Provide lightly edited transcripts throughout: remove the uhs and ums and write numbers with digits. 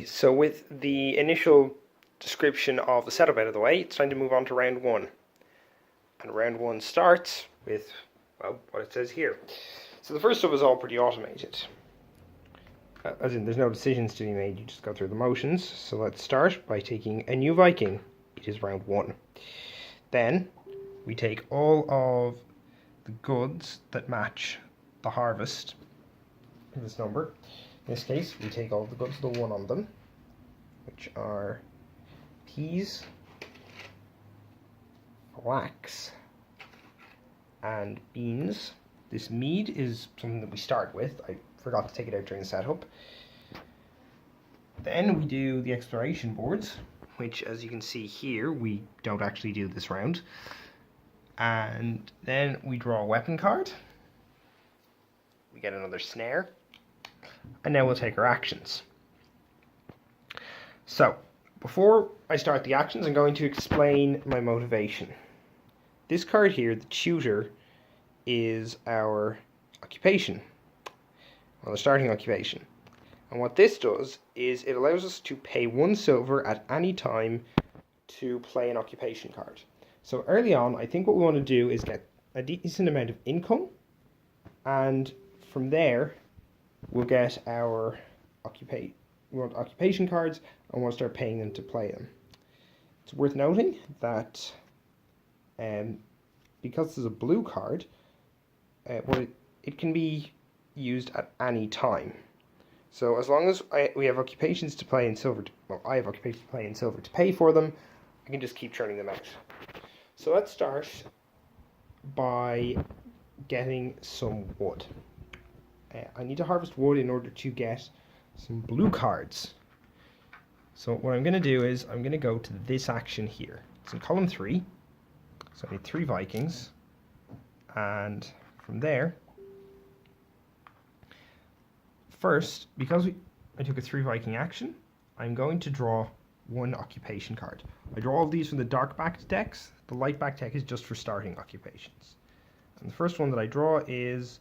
So with the initial description of the setup out of the way, it's time to move on to round one. And round one starts with, well, what it says here. So the first stuff is all pretty automated. As in, there's no decisions to be made, you just go through the motions. So let's start by taking a new Viking. It is round one. Then we take all of the goods that match the harvest in this number. In this case, we take all the goods with the one on them, which are peas, flax, and beans. This mead is something that we start with. I forgot to take it out during the setup. Then we do the exploration boards, which, as you can see here, we don't actually do this round. And then we draw a weapon card. We get another snare. And now we'll take our actions. So, before I start the actions, I'm going to explain my motivation. This card here, the tutor, is our occupation. Well, the starting occupation. And what this does is it allows us to pay 1 silver at any time to play an occupation card. So early on, I think what we want to do is get a decent amount of income, and from there we'll get our occupation cards, and we'll start paying them to play them. It's worth noting that because this is a blue card, it can be used at any time. So as long as we have occupations to play in silver, I have occupations to play in silver to pay for them, I can just keep churning them out. So let's start by getting some wood. I need to harvest wood in order to get some blue cards. So what I'm going to do is I'm going to go to this action here. It's in column 3. So I need 3 Vikings. And from there, first, because I took a 3 Viking action, I'm going to draw 1 occupation card. I draw all these from the dark backed decks. The light backed deck is just for starting occupations. And the first one that I draw is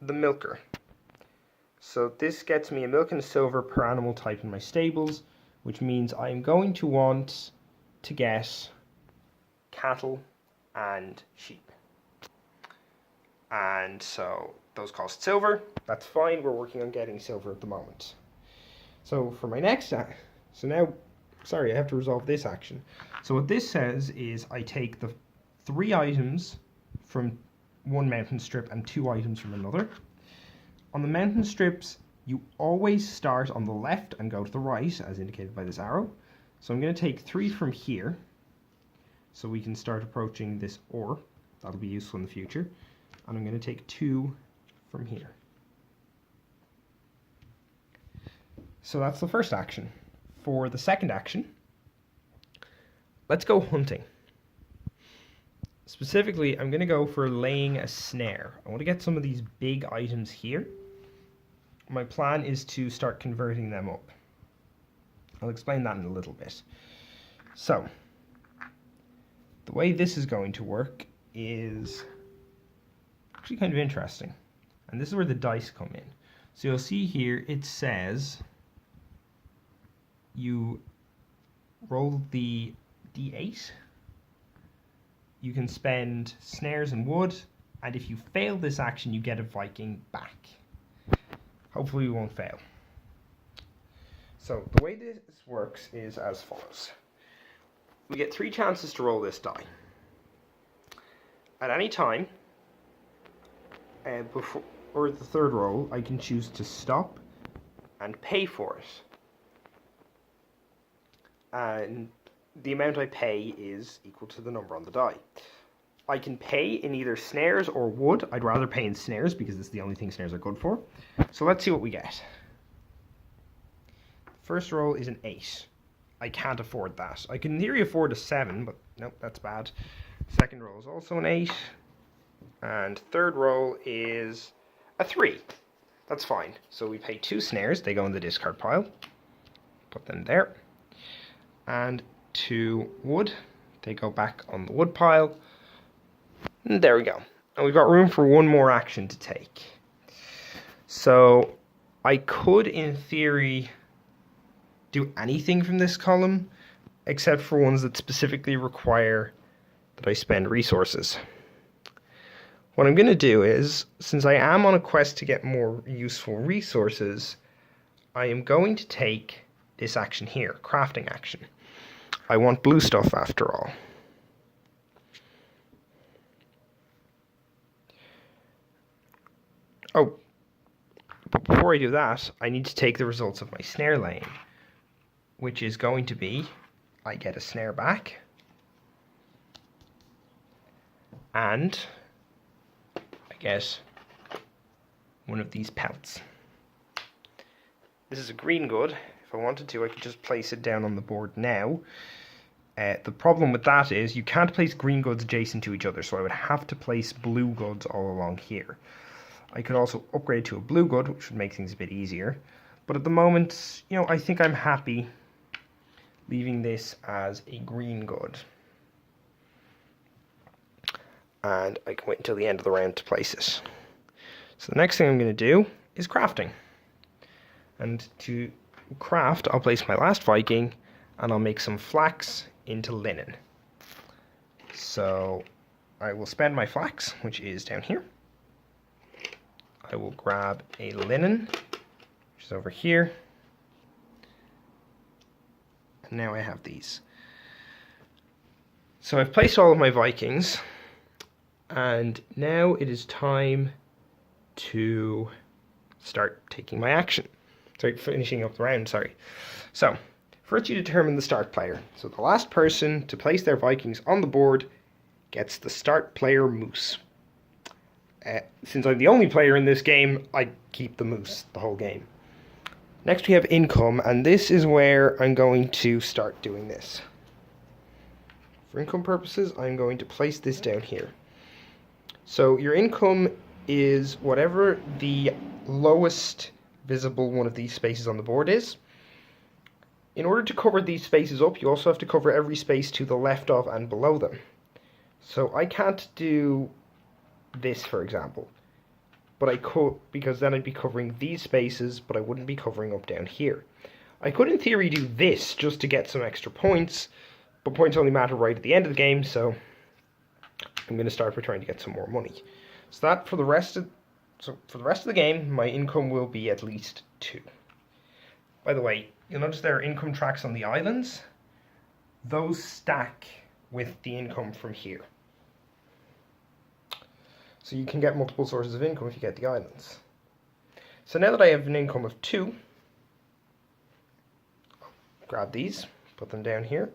the milker. So this gets me a milk and a silver per animal type in my stables, which means I'm going to want to get cattle and sheep. And so those cost silver. That's fine, we're working on getting silver at the moment. So for my next I have to resolve this action. So what this says is I take the 3 items from one mountain strip and 2 items from another. On the mountain strips, you always start on the left and go to the right, as indicated by this arrow. So I'm going to take 3 from here, so we can start approaching this ore. That'll be useful in the future. And I'm going to take 2 from here. So that's the first action. For the second action, let's go hunting. Specifically, I'm going to go for laying a snare. I want to get some of these big items here. My plan is to start converting them up. I'll explain that in a little bit. So, the way this is going to work is actually kind of interesting. And this is where the dice come in. So you'll see here it says you roll the d8. You can spend snares and wood, and if you fail this action, you get a Viking back. Hopefully we won't fail. So the way this works is as follows. We get 3 chances to roll this die. At any time, before the third roll, I can choose to stop and pay for it. And the amount I pay is equal to the number on the die. I can pay in either snares or wood. I'd rather pay in snares because it's the only thing snares are good for. So let's see what we get. First roll is an 8. I can't afford that. I can in theory afford a 7, but nope, that's bad. Second roll is also an 8. And third roll is a 3. That's fine. So we pay 2 snares. They go in the discard pile. Put them there. And 2 wood. They go back on the wood pile. And there we go. And we've got room for 1 more action to take. So I could, in theory, do anything from this column, except for ones that specifically require that I spend resources. What I'm going to do is, since I am on a quest to get more useful resources, I am going to take this action here, crafting action. I want blue stuff after all. Oh, but before I do that, I need to take the results of my snare laying, which is going to be, I get a snare back, and I get one of these pelts. This is a green good. If I wanted to, I could just place it down on the board now. The problem with that is you can't place green goods adjacent to each other, so I would have to place blue goods all along here. I could also upgrade to a blue good, which would make things a bit easier. But at the moment, I think I'm happy leaving this as a green good. And I can wait until the end of the round to place it. So the next thing I'm going to do is crafting. And to craft, I'll place my last Viking, and I'll make some flax into linen. So I will spend my flax, which is down here. I will grab a linen, which is over here. And now I have these. So I've placed all of my Vikings, and now it is time to start taking my action. Sorry, finishing up the round, sorry. So, first you determine the start player. So the last person to place their Vikings on the board gets the start player moose. Since I'm the only player in this game, I keep the moose the whole game. Next we have income, and this is where I'm going to start doing this. For income purposes, I'm going to place this down here. So your income is whatever the lowest visible one of these spaces on the board is. In order to cover these spaces up, you also have to cover every space to the left of and below them. So I can't do this, for example, but I could, because then I'd be covering these spaces, but I wouldn't be covering up down here. I could, in theory, do this just to get some extra points, but points only matter right at the end of the game, so I'm going to start by trying to get some more money. So that for the rest of the game, my income will be at least 2. By the way, you'll notice there are income tracks on the islands. Those stack with the income from here. So you can get multiple sources of income if you get the islands. So now that I have an income of 2, I'll grab these, put them down here.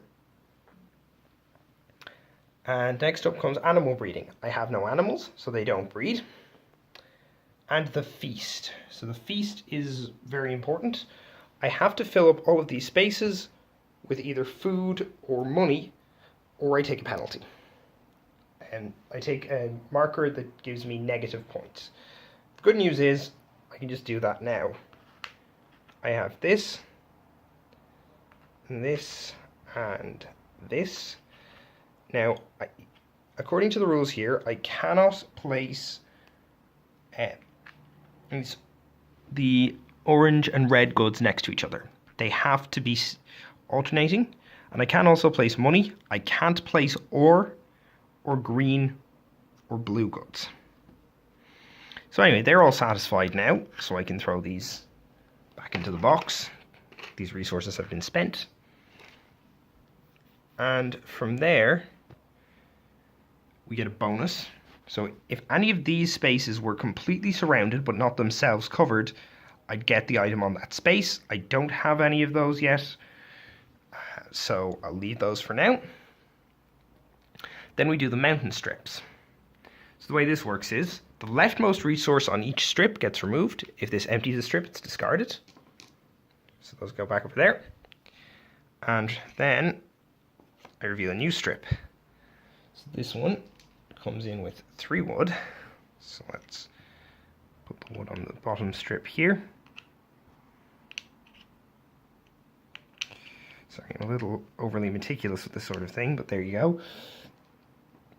And next up comes animal breeding. I have no animals, so they don't breed. And the feast. So the feast is very important. I have to fill up all of these spaces with either food or money, or I take a penalty. And I take a marker that gives me negative points. The good news is I can just do that now. I have this, and this, and this. Now, according to the rules here, I cannot place the orange and red goods next to each other. They have to be alternating. And I can also place money. I can't place ore or green or blue goods. So anyway, they're all satisfied now, so I can throw these back into the box. These resources have been spent. And from there, we get a bonus. So if any of these spaces were completely surrounded but not themselves covered, I'd get the item on that space. I don't have any of those yet, so I'll leave those for now. Then we do the mountain strips. So the way this works is, the leftmost resource on each strip gets removed. If this empties a strip, it's discarded. So those go back over there. And then I reveal a new strip. So this one comes in with 3 wood. So let's put the wood on the bottom strip here. Sorry, I'm a little overly meticulous with this sort of thing, but there you go.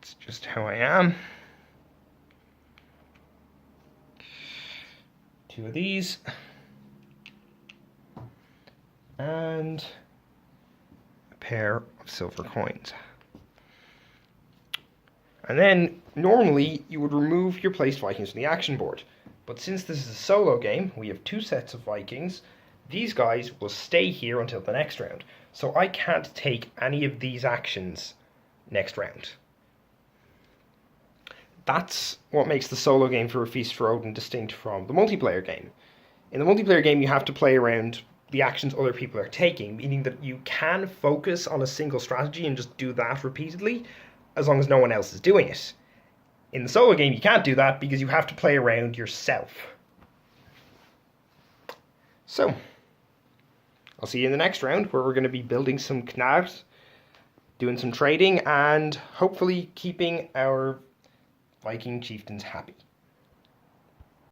It's just how I am. 2 of these. and a pair of silver coins. And then, normally, you would remove your placed Vikings from the action board. But since this is a solo game, we have 2 sets of Vikings. These guys will stay here until the next round. So I can't take any of these actions next round. That's what makes the solo game for A Feast for Odin distinct from the multiplayer game. In the multiplayer game, you have to play around the actions other people are taking, meaning that you can focus on a single strategy and just do that repeatedly, as long as no one else is doing it. In the solo game, you can't do that because you have to play around yourself. So, I'll see you in the next round, where we're going to be building some knags, doing some trading, and hopefully keeping our Viking chieftains happy.